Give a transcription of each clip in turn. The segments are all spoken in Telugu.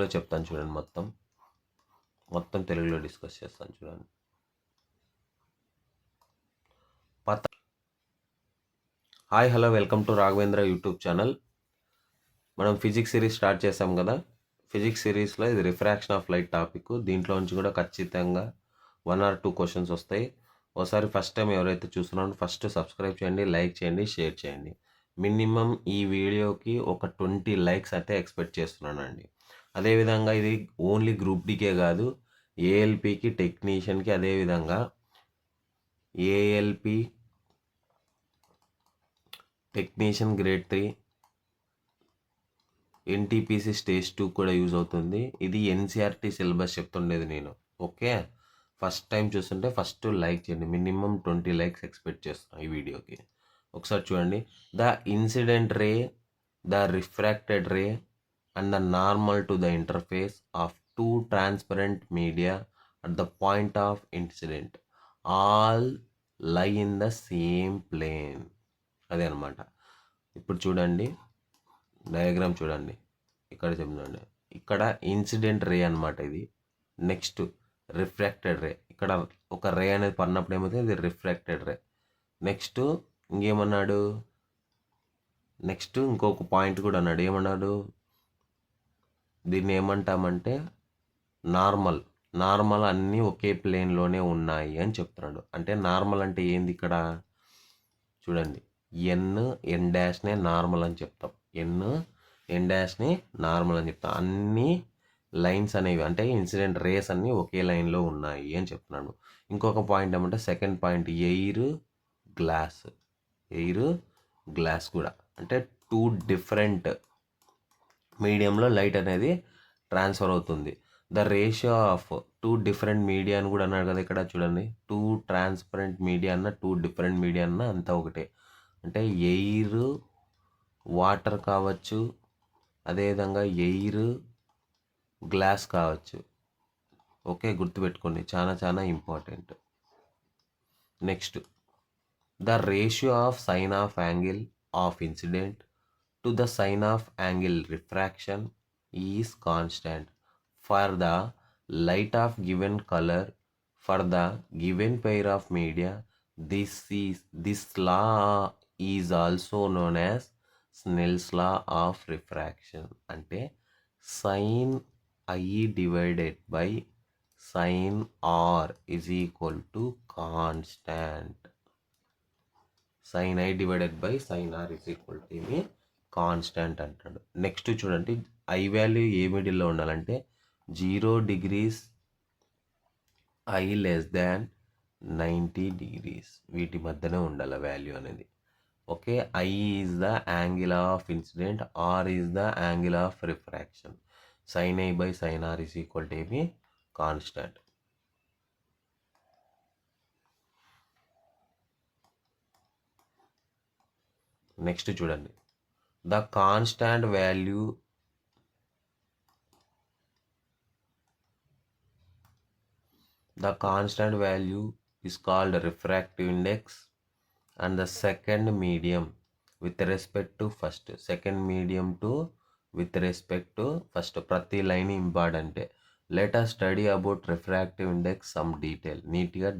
తెలుగులో చెప్తాను చూడండి, మొత్తం తెలుగులో డిస్కస్ చేస్తాను చూడండి. Hi hello welcome to Raghavendra YouTube channel. మనం ఫిజిక్స్ సిరీస్ స్టార్ట్ చేసాం కదా. ఫిజిక్స్ సిరీస్లో ఇది రిఫ్రాక్షన్ ఆఫ్ లైట్ టాపిక్. దీంట్లో నుంచి కూడా ఖచ్చితంగా 1 or 2 క్వశ్చన్స్ వస్తాయి. ఒకసారి ఫస్ట్ టైం ఎవరైతే చూస్తున్నారో ఫస్ట్ సబ్స్క్రైబ్ చేయండి, లైక్ చేయండి, షేర్ చేయండి. మినిమం ఈ వీడియోకి ఒక 20 లైక్స్ అయితే ఎక్స్పెక్ట్ చేస్తున్నానండి. అదేవిధంగా ఇది ఓన్లీ గ్రూప్ డీకే కాదు, ఏఎల్పికి, టెక్నీషియన్కి, అదేవిధంగా ALP technician grade 3, NTPC stage 2 కూడా యూజ్ అవుతుంది. ఇది ఎన్సీఆర్టీ సిలబస్ చెప్తుండేది నేను. ఓకే, ఫస్ట్ టైం చూస్తుంటే ఫస్ట్ లైక్ చేయండి. మినిమం 20 లైక్స్ ఎక్స్పెక్ట్ చేస్తాను ఈ వీడియోకి. ఒకసారి చూడండి. The incident ray, the refracted ray and the normal to the interface of 2 transparent media at the point of incident all lie in the same plane. అదే అనమాట. ఇప్పుడు చూడండి, డయాగ్రామ్ చూడండి. ఇక్కడ చెప్తుండండి, ఇక్కడ ఇన్సిడెంట్ రే అనమాట ఇది. Next refracted ray. ఇక్కడ ఒక రే అనేది పడినప్పుడు ఏమవుతుంది, ఇది రిఫ్రాక్టెడ్ రే. నెక్స్ట్ ఇంకేమన్నాడు, నెక్స్ట్ ఇంకొక పాయింట్ కూడా అన్నాడు. ఏమన్నాడు, దీన్ని ఏమంటామంటే నార్మల్ అన్నీ ఒకే ప్లేన్లోనే ఉన్నాయి అని చెప్తున్నాడు. అంటే నార్మల్ అంటే ఏంది ఇక్కడ చూడండి, ఎన్ డాష్నే నార్మల్ అని చెప్తాం. ఎన్ డాష్ని నార్మల్ అని చెప్తాం. అన్ని లైన్స్ అనేవి అంటే ఇన్సిడెంట్ రేస్ అన్నీ ఒకే లైన్లో ఉన్నాయి అని చెప్తున్నాడు. ఇంకొక పాయింట్ ఏమంటే సెకండ్ పాయింట్, ఎయిర్ గ్లాస్ కూడా. అంటే 2 డిఫరెంట్ మీడియంలో లైట్ అనేది ట్రాన్స్ఫర్ అవుతుంది. The ratio of 2 different media అని కూడా అన్నాడు కదా. ఇక్కడ చూడండి, 2 ట్రాన్స్పరెంట్ మీడియా అన్న 2 డిఫరెంట్ మీడియా అన్న అంతా ఒకటే. అంటే ఎయిర్ వాటర్ కావచ్చు, అదేవిధంగా ఎయిర్ గ్లాస్ కావచ్చు. ఓకే, గుర్తుపెట్టుకోండి, చాలా important. Next, the ratio of sine of angle of incident to the sine of angle refraction is constant for the light of given color for the given pair of media. This law is also known as Snell's law of refraction. అంటే sin I divided by sin R is equal to constant. sin I divided by sin R is equal to constant అంటాడు. నెక్స్ట్ చూడండి, ఐ వాల్యూ ఏ మిడిల్లో ఉండాలంటే 0 degrees I less than 90 degrees, వీటి మధ్యనే ఉండాలి వాల్యూ అనేది. Okay, I is the angle of incident, R is the angle of refraction. sin I by sin R is equal to ఏమి కాన్స్టాంట్. నెక్స్ట్ చూడండి, the constant value is called refractive index and the second medium with respect to first. Second medium to with respect to first. ప్రతి line important. Let us study about refractive index some detail. నీట్గా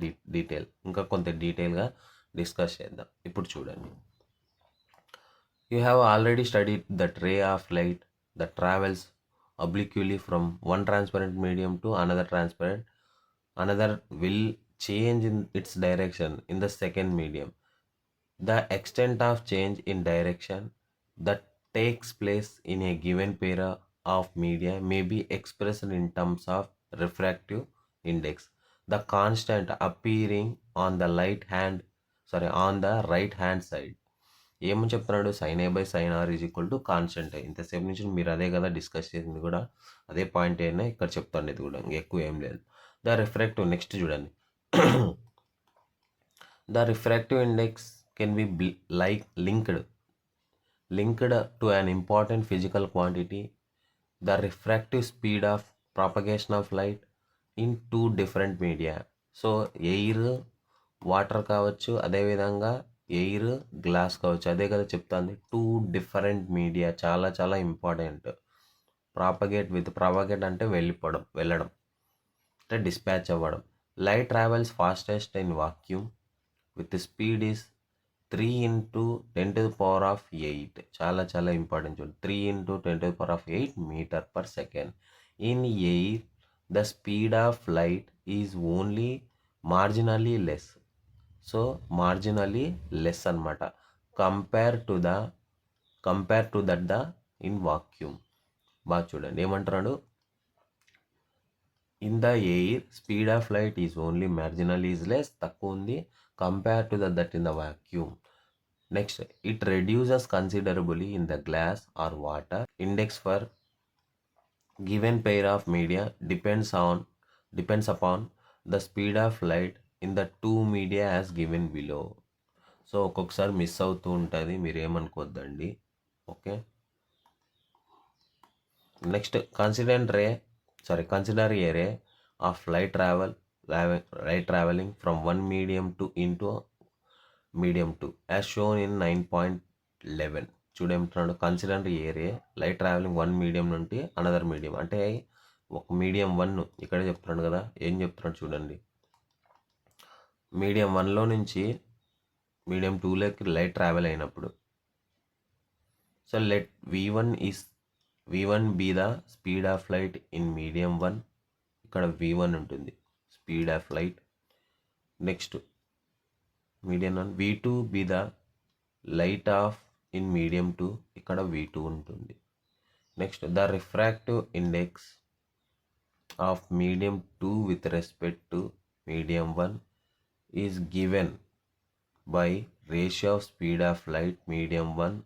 ఇంకా కొంత డీటెయిల్గా డిస్కస్ చేద్దాం. ఇప్పుడు చూడండి, you have already studied that ray of light that travels obliquely from one transparent medium to another will change in its direction in the second medium. The extent of change in direction that takes place in a given pair of media may be expressed in terms of refractive index. The constant appearing on the right hand side. ఏమని చెప్తున్నాడు, sin A by sin R is equal to constant. ఇంతసేపు నుంచి మీరు అదే కదా డిస్కస్ చేసింది, కూడా అదే పాయింట్ అయినా ఇక్కడ చెప్తాను. ఇది కూడా ఎక్కువ ఏం లేదు. ద రిఫ్రాక్టివ్, నెక్స్ట్ చూడండి, the refractive index can be linked to an important physical quantity, the refractive speed of propagation of light in 2 different media. So air water కావచ్చు, అదేవిధంగా ఎయిర్ గ్లాస్ కావచ్చు. అదే కదా చెప్తాంది, 2 డిఫరెంట్ మీడియా. చాలా ఇంపార్టెంట్. ప్రాపగేట్ అంటే వెళ్ళడం అంటే డిస్పాచ్ అవ్వడం. Light travels fastest in vacuum with speed is 3 into 10⁸. చాలా చాలా ఇంపార్టెంట్ చూడండి. 3 into 10⁸ metre per second. In air the speed of light is only marginally less. So marginally less అనమాట compare to that the in vacuum. బాగా చూడండి ఏమంటున్నాడు, in the air speed of light is only marginal is less, తక్కువ ఉంది compare to that in the vacuum. Next, it reduces considerably in the glass or water. Index for given pair of media depends upon the speed of light in the two media as given below. So ఒక్కొక్కసారి మిస్ అవుతూ ఉంటుంది, మీరు ఏమనుకోద్దండి. Okay, next consider a ray of light travelling from one medium to into medium 2 as shown in 9.11. చూడేమంటున్నాడు, consider a ray light travelling one medium నుండి అనదర్ మీడియం. అంటే ఒక మీడియం 1 ఇక్కడే చెప్తున్నాడు కదా, ఏం చెప్తున్నాడు చూడండి. మీడియం 1లో నుంచి మీడియం 2లోకి లైట్ ట్రావెల్ అయినప్పుడు, so let v1 be the speed of light in medium 1. ఇక్కడ v1 ఉంటుంది speed of light. Next medium 1 v2 be the light of in medium 2. ఇక్కడ v2 ఉంటుంది. Next the refractive index of medium 2 with respect to medium 1 is given by ratio of speed of light medium 1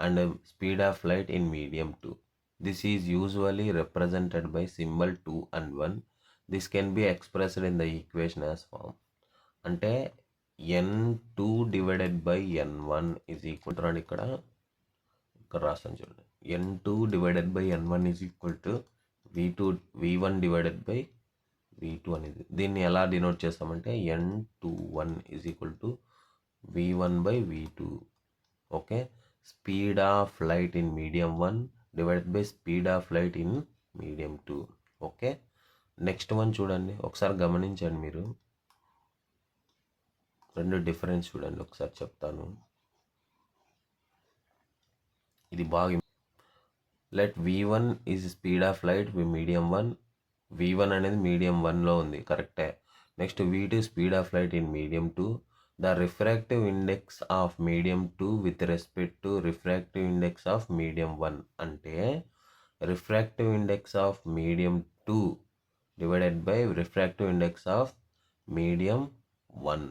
and speed of light in medium 2. This is usually represented by symbol 2 and 1. This can be expressed in the equation as form. అంటే n2 divided by n1 is equal to ఇక్కడ రాస్తాను చూడండి, n2 divided by n1 is equal to v1 divided by v2 అనేది. దీన్ని ఎలా డినోట్ చేస్తామంటే n21 is equal to v1 by v2. Okay, speed of light in medium 1 divided by speed of light in medium 2. Okay, next one చూడండి, ఒకసారి గమనించండి మీరు, రెండు డిఫరెన్స్ చూడండి ఒకసారి చెప్తాను. ఇది బాగా let v1 is speed of light medium 1. v1 అనేది మీడియం 1లో ఉంది, కరెక్టే. Next v2 speed of light in medium 2. The refractive index of medium 2 with respect to refractive index of medium 1 అంటే refractive index of medium 2 divided by refractive index of medium 1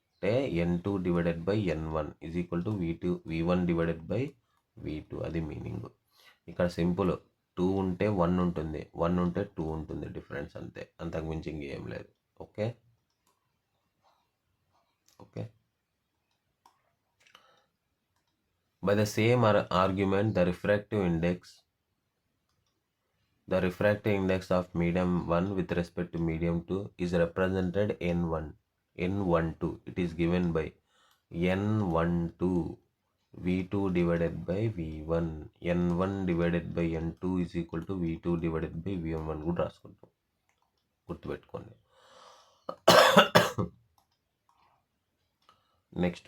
అంటే n2 divided by n1 is equal to v1 divided by v2. అది మీనింగ్. ఇక్కడ సింపుల్, 2 ఉంటే 1 ఉంటుంది, 1 ఉంటే 2 ఉంటుంది, డిఫరెన్స్ అంతే, అంతకుమించి ఇంకేం లేదు. Okay okay, by the same argument the refractive index of medium 1 with respect to medium 2 is represented n12. It is given by n12 v2 divided by v1. n1 divided by n2 is equal to v2 divided by v1 కూడా రాసుకుంటాం, గుర్తుపెట్టుకోండి. Next,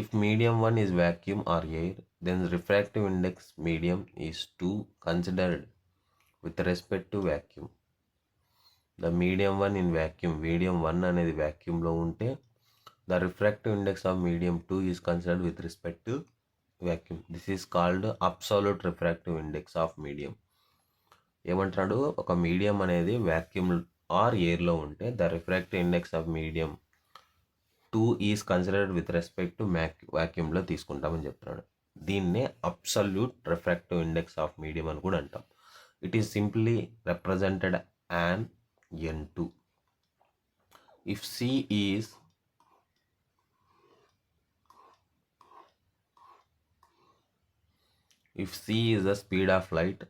if medium 1 is vacuum or air, then the refractive index medium is 2 considered with respect to vacuum. The medium 1 in vacuum, medium 1 అనేది vacuumలో ఉంటే the refractive index of medium 2 is considered with respect to vacuum. This is called absolute refractive index of medium. ఏమంటున్నాడు, ఒక మీడియం అనేది vacuum or airలో ఉంటే the refractive index of medium 2 is considered with respect to వాక్యూమ్లో తీసుకుంటామని చెప్తున్నాడు. దీన్నే absolute refractive index of medium అని కూడా అంటాం. It is simply represented an n2. If c is the speed of light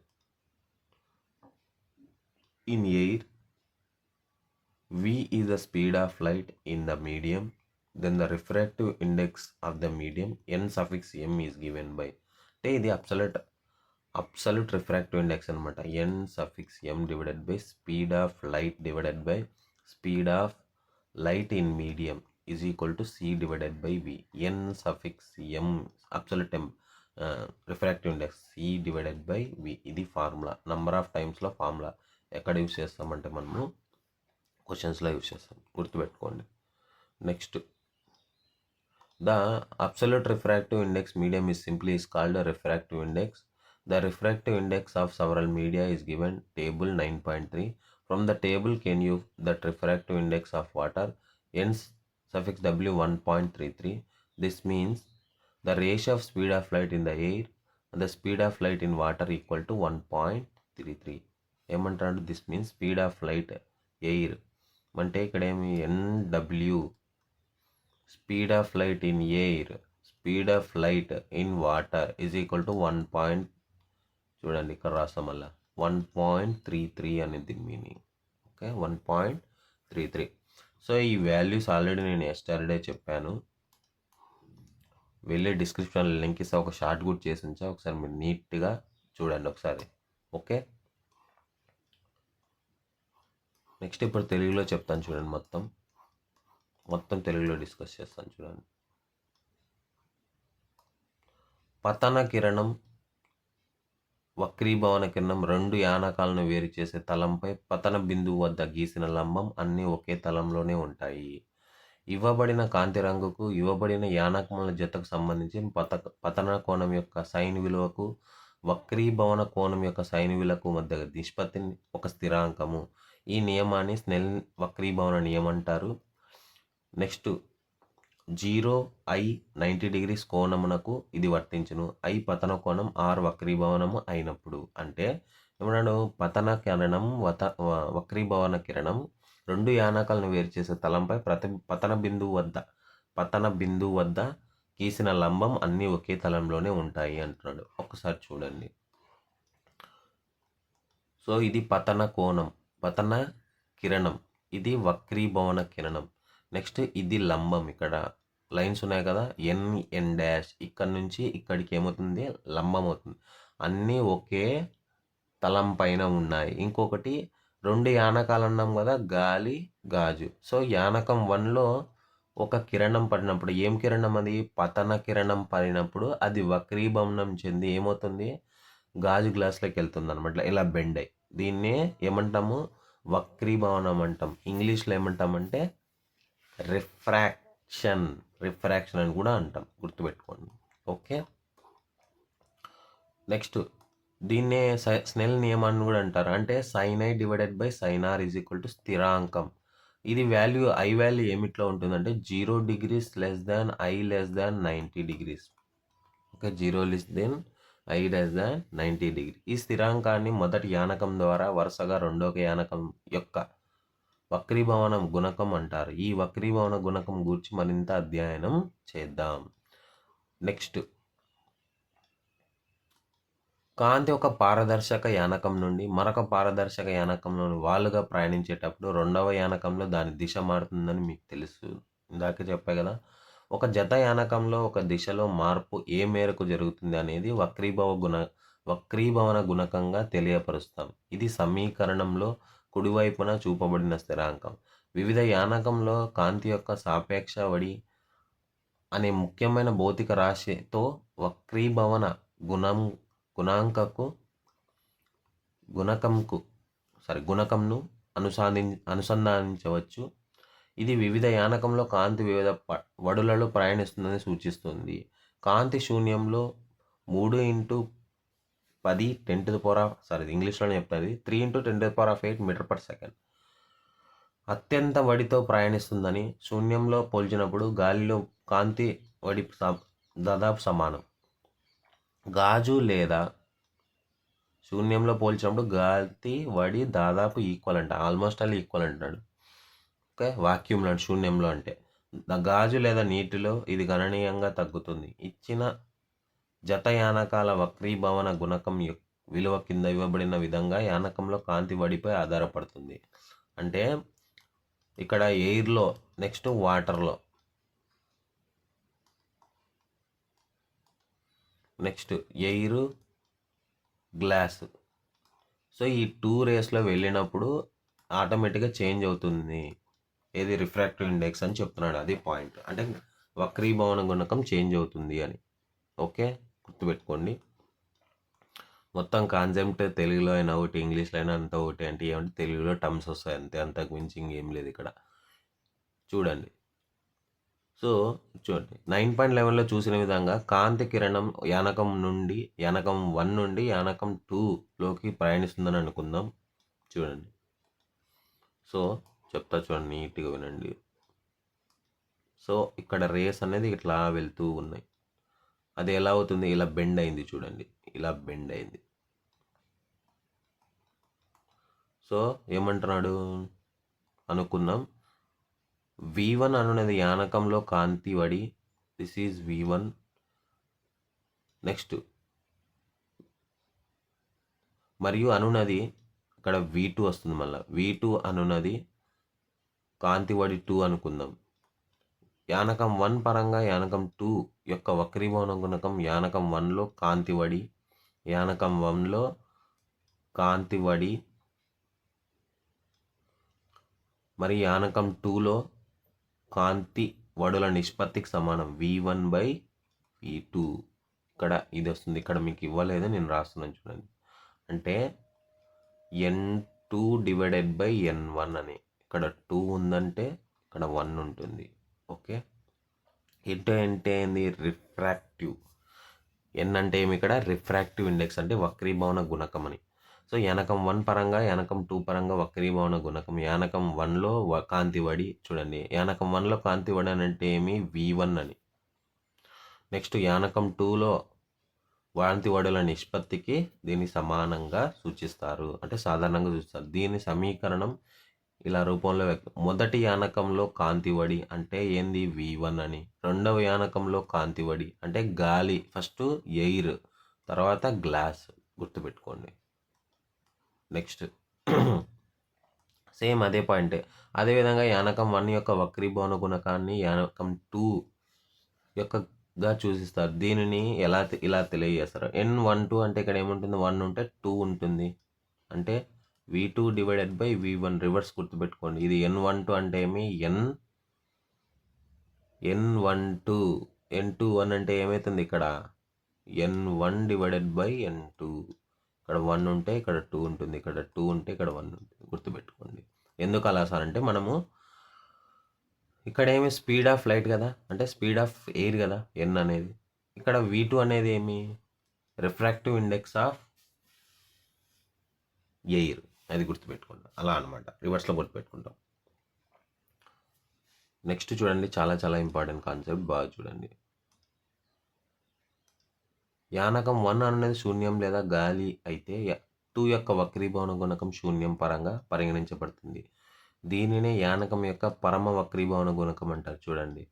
in air, v is the speed of light in the medium, then the refractive index of the medium n suffix m is given by. అంటే ఇది అబ్సల్యూట్ అబ్సల్యూట్ రిఫ్రాక్టివ్ ఇండెక్స్ అనమాట. n(m) divided by speed of light divided by speed of light in medium is equal to c divided by v. n(m) absolute refractive index c divided by v. ఇది ఫార్ములా. నంబర్ ఆఫ్ టైమ్స్లో ఫార్ములా ఎక్కడ యూస్ చేస్తామంటే మనము క్వశ్చన్స్లో యూస్ చేస్తాం, గుర్తుపెట్టుకోండి. Next, the absolute refractive index medium is simply is called a refractive index. The refractive index of several media is given table 9.3. From the table can you that refractive index of water n(w) 1.33. This means the ratio of speed of light in the air and the speed of light in water equal to 1.33. ఏమంటాడు? This means speed of light air అంటే ఇక్కడ ఏమి NW, speed of light in air, speed of light in water is equal to 1. చూడండి ఇక్కడ రాస్తాం మళ్ళీ 1.33 అనేది మీనింగ్. ఓకే, 1.33. సో ఈ వాల్యూస్ ఆల్రెడీ నేను ఎస్టర్డే చెప్పాను, వెళ్ళి డిస్క్రిప్షన్లో లింక్ ఇస్తా, ఒక షార్ట్ కూడా చేసి ఉంచా, ఒకసారి మీరు నీట్గా చూడండి ఒకసారి. ఓకే, నెక్స్ట్ ఇప్పుడు తెలుగులో చెప్తాను చూడండి, మొత్తం తెలుగులో డిస్కస్ చేస్తాను చూడండి. పతన కిరణం, వక్రీభవన కిరణం రెండు యానకాలను వేరు చేసే తలంపై పతన బిందువు వద్ద గీసిన లంబం అన్నీ ఒకే తలంలోనే ఉంటాయి. ఇవ్వబడిన కాంతి రంగుకు ఇవ్వబడిన యానకముల జతకు సంబంధించి పతన కోణం యొక్క సైన్ విలువకు వక్రీభవన కోణం యొక్క సైన్ విలువకు మధ్య నిష్పత్తి ఒక స్థిరాంకము. ఈ నియమాన్ని స్నెల్ వక్రీభవన నియమం అంటారు. నెక్స్ట్, 0 90 డిగ్రీస్ కోణమునకు ఇది వర్తించును. పతన కోణం r వక్రీభవనము అయినప్పుడు. అంటే ఏమన్నాడు? పతన కిరణం వక్రీభవన కిరణం రెండు యానకాలను వేరు చేసే తలంపై పతన బిందువు వద్ద గీసిన లంబం అన్నీ ఒకే తలంలోనే ఉంటాయి అంటున్నాడు. ఒకసారి చూడండి. సో ఇది పతన కోణం, పతన కిరణం, ఇది వక్రీభవన కిరణం. నెక్స్ట్ ఇది లంబం, ఇక్కడ లైన్స్ ఉన్నాయి కదా, n ఇక్కడ నుంచి ఇక్కడికి ఏమవుతుంది? లంబం అవుతుంది. అన్నీ ఒకే తలం పైన ఉన్నాయి. ఇంకొకటి, రెండు యానకాలు అన్నాం కదా, గాలి గాజు. సో యానకం 1లో ఒక కిరణం పడినప్పుడు, ఏం కిరణం అది? పతన కిరణం పడినప్పుడు అది వక్రీభవనం చెంది ఏమవుతుంది? గాజు గ్లాస్లోకి వెళ్తుంది అనమాట, ఇలా బెండ్ అయ్యి. దీన్నే ఏమంటాము? వక్రీభవనం అంటాం. ఇంగ్లీష్లో ఏమంటామంటే రిఫ్రాక్షన్ అని కూడా అంటాం, గుర్తుపెట్టుకోండి. ఓకే, నెక్స్ట్ దీన్నే స్నెల్ నియమాన్ని కూడా అంటారు. అంటే sin I divided by sin R is equal to స్థిరాంకం. ఇది వాల్యూ ఏమిట్లో ఉంటుందంటే 0 degrees less than I less than 90 degrees. Okay, 0 less than I less than 90 degrees. ఈ స్థిరాంకాన్ని మొదటి యానకం ద్వారా వరుసగా రెండవ యానకం యొక్క వక్రీభవన గుణకం అంటారు. ఈ వక్రీభవన గుణకం గురించి మరింత అధ్యయనం చేద్దాం. నెక్స్ట్, కాంతి ఒక పారదర్శక యానకం నుండి మరొక పారదర్శక యానకంలోని వాలుగా ప్రయాణించేటప్పుడు రెండవ యానకంలో దాని దిశ మారుతుందని మీకు తెలుసు, ఇందాక చెప్పా కదా. ఒక జత యానకంలో ఒక దిశలో మార్పు ఏ మేరకు జరుగుతుంది అనేది వక్రీభవన గుణకంగా తెలియపరుస్తాం. ఇది సమీకరణంలో కుడివైపున చూపబడిన స్థిరాంకం. వివిధ యానకంలో కాంతి యొక్క సాపేక్ష వడి అనే ముఖ్యమైన భౌతిక రాశితో వక్రీభవన గుణకంను అనుసంధానించవచ్చు. ఇది వివిధ యానకంలో కాంతి వివిధ వడులలో ప్రయాణిస్తుందని సూచిస్తుంది. కాంతి శూన్యంలో 3 × 10 ఇంగ్లీష్లోనే చెప్తుంది, 3 × 10⁸ మీటర్/సెకండ్ అత్యంత వడితో ప్రయాణిస్తుందని. శూన్యంలో పోల్చినప్పుడు గాలిలో కాంతి వడి దాదాపు సమానం. గాజు లేదా శూన్యంలో పోల్చినప్పుడు గాలి వడి దాదాపు ఈక్వల్ అంట, ఆల్మోస్ట్ ఆల్ ఈక్వల్ అంటాడు. ఓకే, వాక్యూమ్లో శూన్యంలో అంటే గాజు లేదా నీటిలో ఇది గణనీయంగా తగ్గుతుంది. ఇచ్చిన జత యానకాల వక్రీభవన గుణకం విలువ కింద ఇవ్వబడిన విధంగా యానకంలో కాంతి వడిపై ఆధారపడుతుంది. అంటే ఇక్కడ ఎయిర్లో, నెక్స్ట్ వాటర్లో, నెక్స్ట్ ఎయిర్, గ్లాస్. సో ఈ 2 రేస్లో వెళ్ళినప్పుడు ఆటోమేటిక్గా చేంజ్ అవుతుంది. ఏది రిఫ్రాక్టివ్ ఇండెక్స్ అని చెప్తున్నాడు. అది పాయింట్. అంటే వక్రీభవన గుణకం చేంజ్ అవుతుంది అని. ఓకే, గుర్తుపెట్టుకోండి. మొత్తం కాన్సెప్ట్ తెలుగులో అయినా ఒకటి, ఇంగ్లీష్లో అయినా అంతా ఒకటి. అంటే ఏమంటే తెలుగులో టర్మ్స్ వస్తాయి అంతే, అంతకు మించి ఇంకేం లేదు ఇక్కడ. చూడండి. సో చూడండి 9.11లో చూసిన విధంగా కాంతి కిరణం యానకం 1 నుండి యానకం 2లోకి ప్రయాణిస్తుందని అనుకుందాం. చూడండి. సో చెప్తా చూడండి, నీట్గా వినండి. సో ఇక్కడ రేస్ అనేది ఇట్లా వెళ్తూ ఉన్నాయి. అది ఎలా అవుతుంది? ఇలా బెండ్ అయింది చూడండి, ఇలా బెండ్ అయింది. సో ఏమంటున్నాడు అనుకుందాం. V1 అనున్నది యానకంలో కాంతి వడి, దిస్ ఈజ్ V1. నెక్స్ట్ మరియు అనున్నది ఇక్కడ V2 వస్తుంది. మళ్ళీ V2 అనున్నది కాంతి వడి 2 అనుకుందాం. యానకం 1 పరంగా యానకం 2 యొక్క వక్రీభవన గుణకం యానకం 1లో కాంతి వడి, యానకం 1లో కాంతి వడి మరి యానకం 2లో కాంతి వడుల నిష్పత్తికి సమానం V1/V2. ఇక్కడ ఇది వస్తుంది. ఇక్కడ మీకు ఇవ్వలేదు, నేను రాస్తున్నాను చూడండి. అంటే N2 డివైడెడ్ బై N1 అని. ఇక్కడ 2 ఉందంటే ఇక్కడ 1 ఉంటుంది. ఓకే, అంటే ఏంది? రిఫ్రాక్టివ్. N అంటే ఏమి? ఇక్కడ రిఫ్రాక్టివ్ ఇండెక్స్ అంటే వక్రీభవన గుణకం అని. సో యానకం 1 పరంగా యానకం 2 పరంగా వక్రీభవన గుణకం. యానకం 1లో కాంతి వడి చూడండి. యానకం 1లో కాంతి వడి అని అంటే ఏమి? V1 అని. నెక్స్ట్ యానకం 2లో కాంతి వడుల నిష్పత్తికి దీన్ని సమానంగా సూచిస్తారు, అంటే సాధారణంగా సూచిస్తారు. దీని సమీకరణం ఇలా రూపంలో మొదటి యానకంలో కాంతి వడి అంటే ఏంది? V1 అని. రెండవ యానకంలో కాంతి వడి అంటే గాలి, ఫస్ట్ ఎయిర్, తర్వాత గ్లాస్. గుర్తుపెట్టుకోండి. నెక్స్ట్ సేమ్ అదే పాయింటే. అదేవిధంగా యానకం 1 యొక్క వక్రీభవన గుణకాన్ని యానకం 2 యొక్కగా సూచిస్తారు. దీనిని ఇలా తెలియజేస్తారు. N12 అంటే ఇక్కడ ఏముంటుంది? 1 ఉంటే 2 ఉంటుంది. అంటే V2 divided by V1 reverse. గుర్తుపెట్టుకోండి. ఇది N12 అంటే ఏమి? N12 N21 అంటే ఏమవుతుంది? ఇక్కడ N1 డివైడెడ్ బై N2. ఇక్కడ 1 ఉంటే ఇక్కడ 2 ఉంటుంది, ఇక్కడ 2 ఉంటే ఇక్కడ 1 ఉంటుంది. గుర్తుపెట్టుకోండి. ఎందుకు అలా సార్ అంటే మనము ఇక్కడ ఏమి స్పీడ్ ఆఫ్ లైట్ కదా, అంటే స్పీడ్ ఆఫ్ ఎయిర్ కదా N అనేది. ఇక్కడ V2 అనేది ఏమి? Refractive index of air. అది గుర్తుపెట్టుకుంటాం. అలా అనమాట, రివర్స్లో గుర్తుపెట్టుకుంటాం. నెక్స్ట్ చూడండి, చాలా చాలా ఇంపార్టెంట్ కాన్సెప్ట్, బాగా చూడండి. యానకం 1 అనేది శూన్యం లేదా గాలి అయితే 2 యొక్క వక్రీభవన గుణకం శూన్యం పరంగా పరిగణించబడుతుంది. దీనినే యానకం యొక్క పరమ వక్రీభవన గుణకం అంటారు. చూడండి,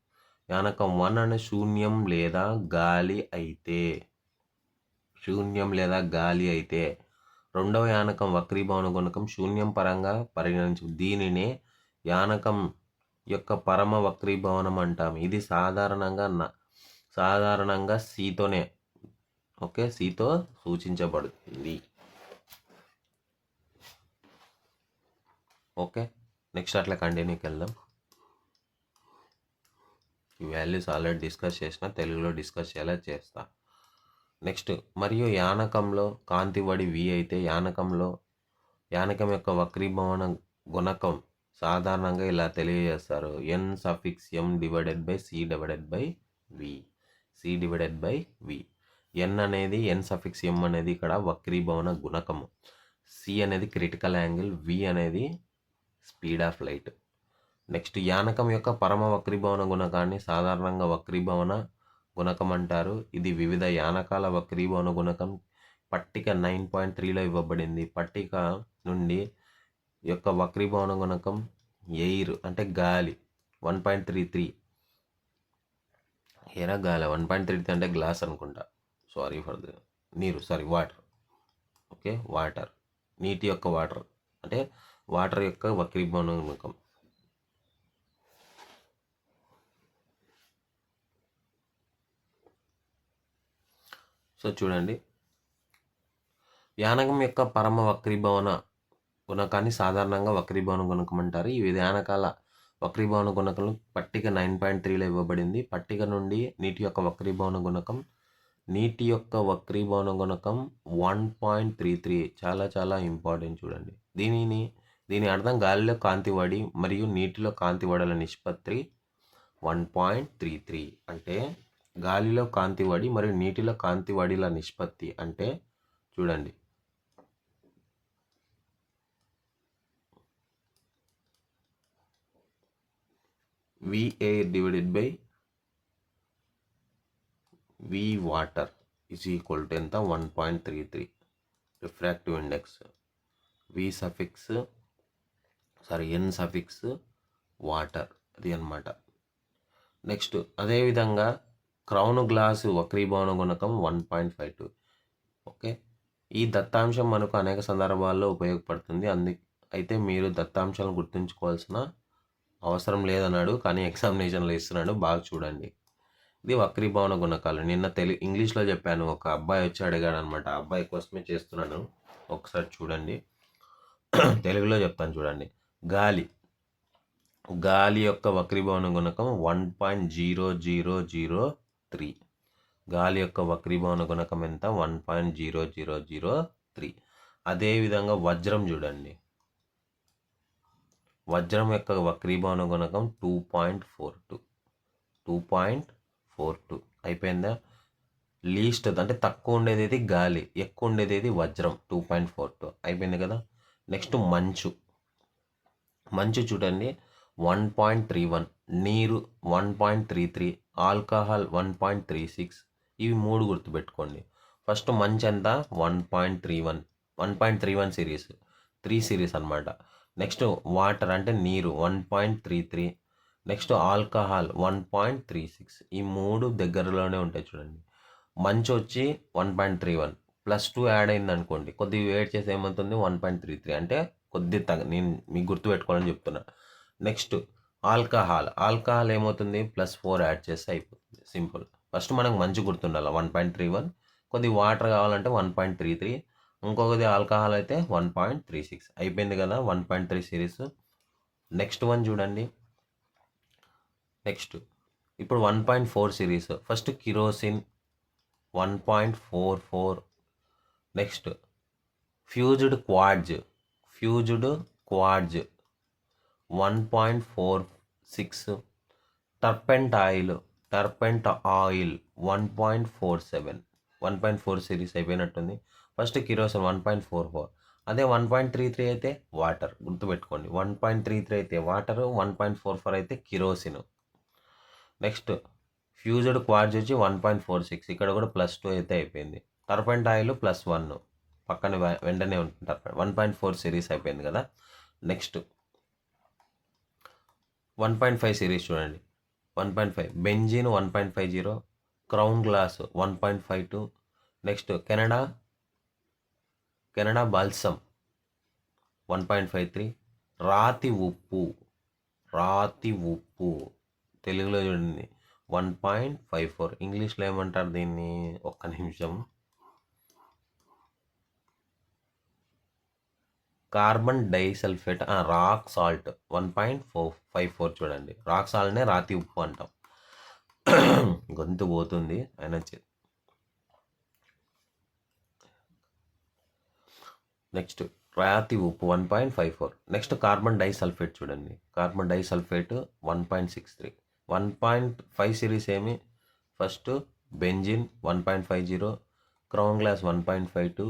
యానకం 1 అనే శూన్యం లేదా గాలి అయితే రెండవ యానకం వక్రీభవన గుణకం శూన్యం పరంగా దీనినే యానకం యొక్క పరమ వక్రీభవనం అంటాం. ఇది సాధారణంగా Cతోనే, ఓకే, Cతో సూచించబడుతుంది. ఓకే, నెక్స్ట్ అట్లా కంటిన్యూకి వెళ్దాం. ఈ వాల్యూస్ ఆల్రెడీ డిస్కస్ చేసిన, తెలుగులో డిస్కస్ చేస్తా. నెక్స్ట్ మరియు యానకంలో కాంతి వడి V అయితే యానకం యొక్క వక్రీభవన గుణకం సాధారణంగా ఇలా తెలియజేస్తారు. N(m) divided by C divided by V. N అనేది N(m) అనేది ఇక్కడ వక్రీభవన గుణకము, C అనేది క్రిటికల్ యాంగిల్, V అనేది స్పీడ్ ఆఫ్ లైట్. నెక్స్ట్ యానకం యొక్క పరమ వక్రీభవన గుణకాన్ని సాధారణంగా వక్రీభవన గుణకం అంటారు. ఇది వివిధ యానకాల వక్రీభవన గుణకం పట్టిక 9.3లో ఇవ్వబడింది. పట్టిక నుండి యొక్క వక్రీభవన గుణకం ఎయిర్ అంటే గాలి 1.33. గాలి 1.33 అంటే గ్లాస్ అనుకుంటా, సారీ ఫర్ ద నీరు, వాటర్. ఓకే, వాటర్, నీటి యొక్క వాటర్ అంటే వాటర్ యొక్క వక్రీభవన గుణకం. సో చూడండి, యానకం యొక్క పరమ వక్రీభవన గుణకాన్ని సాధారణంగా వక్రీభవన గుణకం అంటారు. ఈ యానకాల వక్రీభవన గుణకం పట్టిక 9.3లో ఇవ్వబడింది. పట్టిక నుండి నీటి యొక్క వక్రీభవన గుణకం 1.33 చాలా చాలా ఇంపార్టెంట్ చూడండి. దీని అర్థం గాలిలో కాంతి వడి మరియు నీటిలో కాంతి వడల నిష్పత్తి 1.33 అంటే గాలిలో కాంతి వడి మరియు నీటిలో కాంతి వడిల నిష్పత్తి అంటే చూడండి V air divided by V water is equal to ఎంత 1.33 refractive index n suffix water అది అన్నమాట. నెక్స్ట్ అదేవిధంగా క్రౌన్ గ్లాసు వక్రీభవన గుణకం 1.52. ఓకే, ఈ దత్తాంశం మనకు అనేక సందర్భాల్లో ఉపయోగపడుతుంది. అయితే మీరు దత్తాంశాలను గుర్తుంచుకోవాల్సిన అవసరం లేదన్నాడు, కానీ ఎగ్జామినేషన్లో ఇస్తున్నాడు, బాగా చూడండి. ఇది వక్రీభవన గుణకాలు. నిన్న ఇంగ్లీష్లో చెప్పాను, ఒక అబ్బాయి వచ్చి అడిగాడు అనమాట. ఆ అబ్బాయి కోసమే చేస్తున్నాను, ఒకసారి చూడండి. తెలుగులో చెప్తాను చూడండి. గాలి యొక్క వక్రీభవన గుణకం 1.0003. గాలి యొక్క వక్రీభవన గుణకం ఎంత? 1.0003. అదేవిధంగా వజ్రం చూడండి. వజ్రం యొక్క వక్రీభవన గుణకం 2.42. అయిపోయిందా? లీస్ట్ అంటే తక్కువ ఉండేది ఏది? గాలి. ఎక్కువ ఉండేది ఏది? వజ్రం 2.42. అయిపోయింది కదా. నెక్స్ట్ మంచు చూడండి 1.31, నీరు 1.33, ఆల్కహాల్ 1.36. ఇవి 3 గుర్తుపెట్టుకోండి. ఫస్ట్ మంచు ఎంత? 1.31 సిరీస్, 3 సిరీస్ అనమాట. నెక్స్ట్ వాటర్ అంటే నీరు 1.33. Next alcohol 1.36. ఈ 3 దగ్గరలోనే ఉంటాయి చూడండి. మంచు వచ్చి 1.31 +2 యాడ్ అయింది అనుకోండి, కొద్దిగా వేడి చేసి ఏమవుతుంది? 1.33 అంటే నేను మీకు గుర్తుపెట్టుకోవాలని చెప్తున్నా. నెక్స్ట్ ఆల్కహాల్ ఏమవుతుంది? +4 యాడ్ చేస్తే అయిపోతుంది, సింపుల్. ఫస్ట్ మనకు మంచు గుర్తుండాలి 1.31, కొద్ది వాటర్ కావాలంటే 1.33, ఇంకొకది ఆల్కహాల్ అయితే 1.36. అయిపోయింది కదా 1.3 సిరీస్. నెక్స్ట్ వన్ చూడండి. నెక్స్ట్ ఇప్పుడు 1.4 series. First kerosene 1.44. Next fused quartz 1.46. Turpentine oil 1.47. 1.4 series అయిపోయినట్టుంది. First kerosene 1.44. అదే 1.33 అయితే వాటర్, గుర్తుపెట్టుకోండి. 1.33 అయితే వాటర్, 1.44 అయితే కిరోసిన్. నెక్స్ట్ ఫ్యూజ్డ్ క్వార్ట్జ్ వచ్చి 1.46. ఇక్కడ కూడా +2 అయితే అయిపోయింది. టర్పెంట్ ఆయిల్ +1 పక్కన వెంటనే ఉంటుంది. 1.4 సిరీస్ అయిపోయింది కదా. నెక్స్ట్ 1.5 సిరీస్ చూడండి. 1.5 benzene 1.50, crown glass 1.52. Next Canada balsam 1.53. రాతి ఉప్పు తెలుగులో చూడండి 1.54. ఇంగ్లీష్లో ఏమంటారు దీన్ని? ఒక్క నిమిషం. కార్బన్ డైసల్ఫేట్, రాక్ సాల్ట్ 1.54 చూడండి. రాక్ సాల్ట్నే రాతి ఉప్పు అంటాం. గొంతు పోతుంది అయినా. నెక్స్ట్ రాతి ఉప్పు 1.54. నెక్స్ట్ కార్బన్ డైసల్ఫేట్ చూడండి. Carbon disulphate 1.63. 1.5 సిరీస్ ఏమి? First benzene 1.50, crown glass 1.52,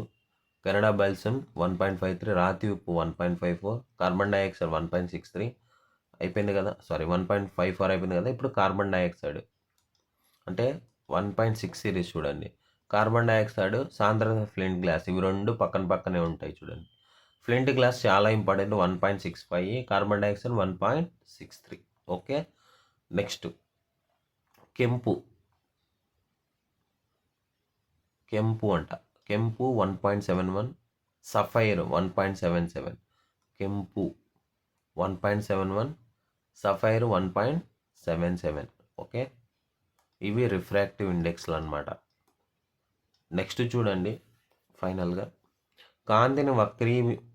Canada balsam 1.53, రాతి ఉప్పు 1.54, కార్బన్ డైఆక్సైడ్ 1.63 అయిపోయింది కదా. 1.54 అయిపోయింది కదా. ఇప్పుడు కార్బన్ డైఆక్సైడ్ అంటే 1.6 సిరీస్ చూడండి. కార్బన్ డైఆక్సైడ్, సాంద్రత ఫ్లింట్ గ్లాస్, ఇవి 2 పక్కనే ఉంటాయి చూడండి. ఫ్లింట్ గ్లాస్ చాలా important 1.65, carbon dioxide 1.63. Okay. Next కెంపు 1.71, సఫైర్ 1.77. కెంపు 1.71, సఫైర్ 1.77. ఓకే, ఇవి రిఫ్రాక్టివ్ ఇండెక్స్లు అనమాట. నెక్స్ట్ చూడండి ఫైనల్గా కాంతిని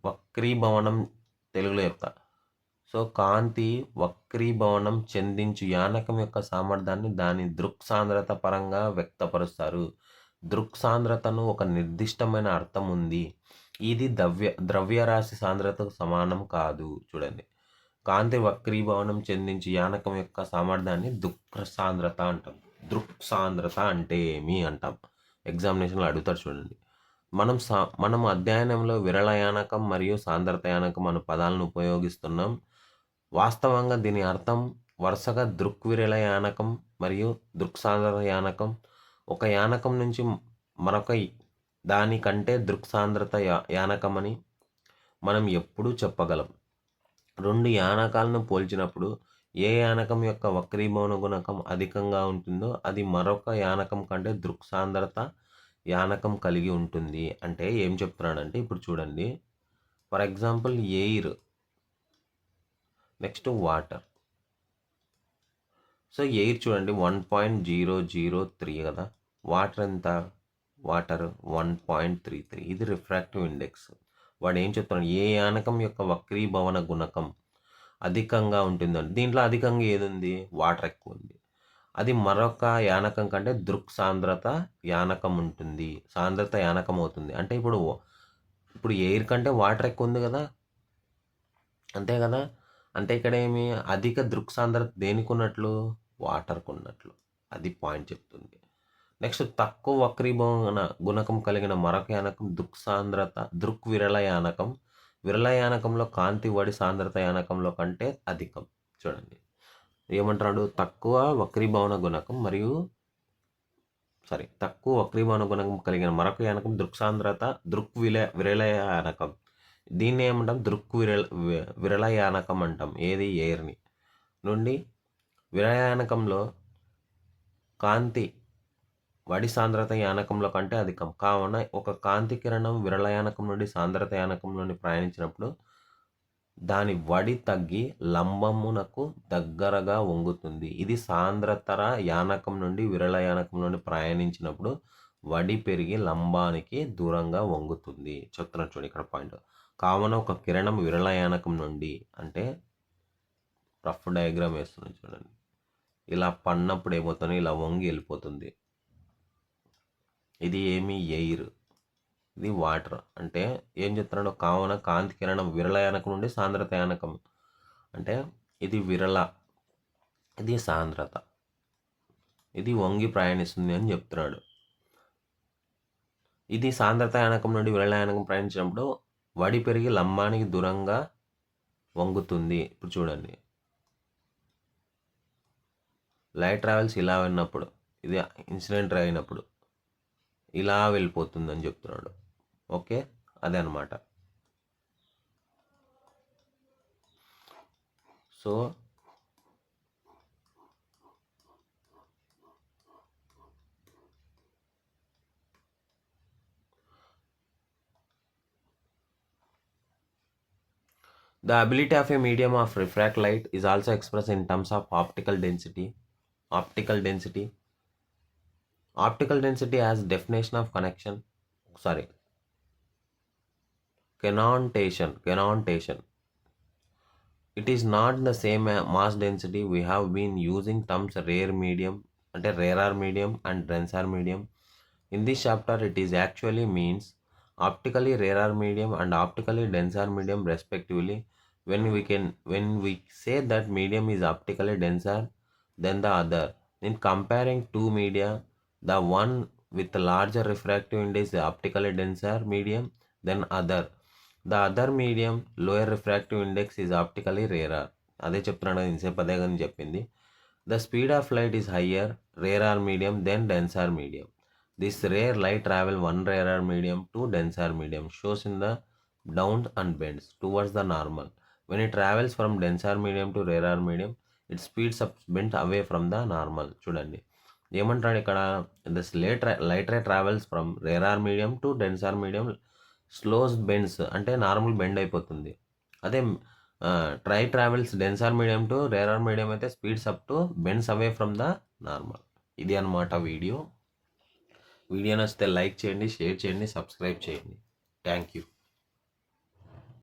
వక్రీభవనం తెలుగులో చెప్తా. సో కాంతి వక్రీభవనం చెందించు యానకం యొక్క సామర్థ్యాన్ని దాని దృక్ సాంద్రత పరంగా వ్యక్తపరుస్తారు. దృక్ సాంద్రతను ఒక నిర్దిష్టమైన అర్థం ఉంది. ఇది ద్రవ్యరాశి సాంద్రతకు సమానం కాదు. చూడండి, కాంతి వక్రీభవనం చెందించు యానకం యొక్క సామర్థ్యాన్ని దృక్ సాంద్రత అంటాం. దృక్ సాంద్రత అంటే ఏమి అంటాం, ఎగ్జామినేషన్లో అడుగుతారు. చూడండి, మనం అధ్యయనంలో విరళ యానకం మరియు సాంద్రత యానకం అను పదాలను ఉపయోగిస్తున్నాం. వాస్తవంగా దీని అర్థం వరుసగా దృక్విరళ యానకం మరియు దృక్సాంద్రత యానకం. ఒక యానకం నుంచి మరొక దానికంటే దృక్సాంద్రత యానకం అని మనం ఎప్పుడూ చెప్పగలం. రెండు యానకాలను పోల్చినప్పుడు ఏ యానకం యొక్క వక్రీభవన గుణకం అధికంగా ఉంటుందో అది మరొక యానకం కంటే దృక్సాంద్రత యానకం కలిగి ఉంటుంది. అంటే ఏం చెప్తున్నాడంటే, ఇప్పుడు చూడండి, for example air, next water. So air చూడండి 1.003 కదా, వాటర్ ఎంత, వాటర్ 1.33. ఇది రిఫ్రాక్టివ్ ఇండెక్స్. వాడు ఏం చెప్తున్నాడు, ఏ యానకం యొక్క వక్రీభవన గుణకం అధికంగా ఉంటుందండి. దీంట్లో అధికంగా ఏది ఉంది, వాటర్ ఎక్కువ ఉంది. అది మరొక యానకం కంటే దృక్ సాంద్రత యానకం ఉంటుంది, సాంద్రత యానకం అవుతుంది. అంటే ఇప్పుడు ఎయిర్ కంటే వాటర్ ఎక్కువ ఉంది కదా, అంతే కదా. అంటే ఇక్కడ ఏమి అధిక దృక్ సాంద్రత దేనికి ఉన్నట్లు, వాటర్కు ఉన్నట్లు. అది పాయింట్ చెప్తుంది. నెక్స్ట్, తక్కువ వక్రీభవన గుణకం కలిగిన మరొక యానకం దృక్ విరళ యానకం. విరళ యానకంలో కాంతి వడి సాంద్రత యానకంలో కంటే అధికం. చూడండి ఏమంటున్నాడు, తక్కువ వక్రీభవన గుణకం కలిగిన మరొక యానకం విరళ యానకం. దీన్ని ఏమంటాం, విరళ యానకం అంటాం. ఏది, ఎయిర్ని నుండి. విరళ యానకంలో కాంతి వడి సాంద్రత యానకంలో కంటే అధికం. కావున ఒక కాంతి కిరణం విరళ యానకం నుండి సాంద్రత యానకంలోని ప్రయాణించినప్పుడు దాని వడి తగ్గి లంబమునకు దగ్గరగా వంగుతుంది. ఇది సాంద్రతర యానకం నుండి విరళ యానకంలోని ప్రయాణించినప్పుడు వడి పెరిగి లంబానికి దూరంగా వంగుతుంది. చెప్తున్నారు చూడండి ఇక్కడ పాయింట్. కావున ఒక కిరణం విరళ యానకం నుండి, అంటే రఫ్ డయాగ్రామ్ వేస్తున్నాను చూడండి, ఇలా పడినప్పుడు ఏమవుతుంది, ఇలా వంగి వెళ్ళిపోతుంది. ఇది ఏమి, ఎయిర్. ఇది వాటర్. అంటే ఏం చెప్తున్నాడు, కావున కాంతి కిరణం విరళ యానకం నుండి సాంద్రత యానకం, అంటే ఇది విరళ, ఇది సాంద్రత, ఇది వంగి ప్రయాణిస్తుంది అని చెప్తున్నాడు. ఇది సాంద్రత యానకం నుండి విరళ యానకం ప్రయాణించినప్పుడు వడి పెరిగి లంబానికి దూరంగా వంగుతుంది. ఇప్పుడు చూడండి, లైట్ ట్రావెల్స్ ఇలా వెళ్ళినప్పుడు, ఇది ఇన్సిడెంట్ అయినప్పుడు ఇలా వెళ్ళిపోతుందని చెప్తున్నాడు. ఓకే, అదే అనమాట. So the ability of a medium of refract light is also expressed in terms of optical density. Optical density has definition of connotation. It is not the same mass density. We have been using terms rarer medium and denser medium. In this chapter it is actually means optically rarer medium and optically denser medium respectively. When we say that medium is optically denser than the other, in comparing two media, the one with larger refractive index is optically denser medium than the other medium lower refractive index is optically rarer. అదే చెప్తున్నాడు, ఇంతసేపు అదే కానీ చెప్పింది. The speed of light is higher rarer medium than denser medium. This rare light travel one rarer medium to denser medium shows in the downs and bends towards the normal. When it travels from denser medium to rarer medium, it speeds up bends away from the normal. చూడండి ఏమంటాడు ఇక్కడ, this light ray travels from rarer medium to denser medium slows bends, అంటే నార్మల్ బెండ్ అయిపోతుంది. అదే travels denser medium to rarer medium అయితే speeds up to bends away from the normal. ఇది అనమాట వీడియో నచ్చితే లైక్ చేయండి, షేర్ చేయండి, సబ్స్క్రైబ్ చేయండి. Thank you.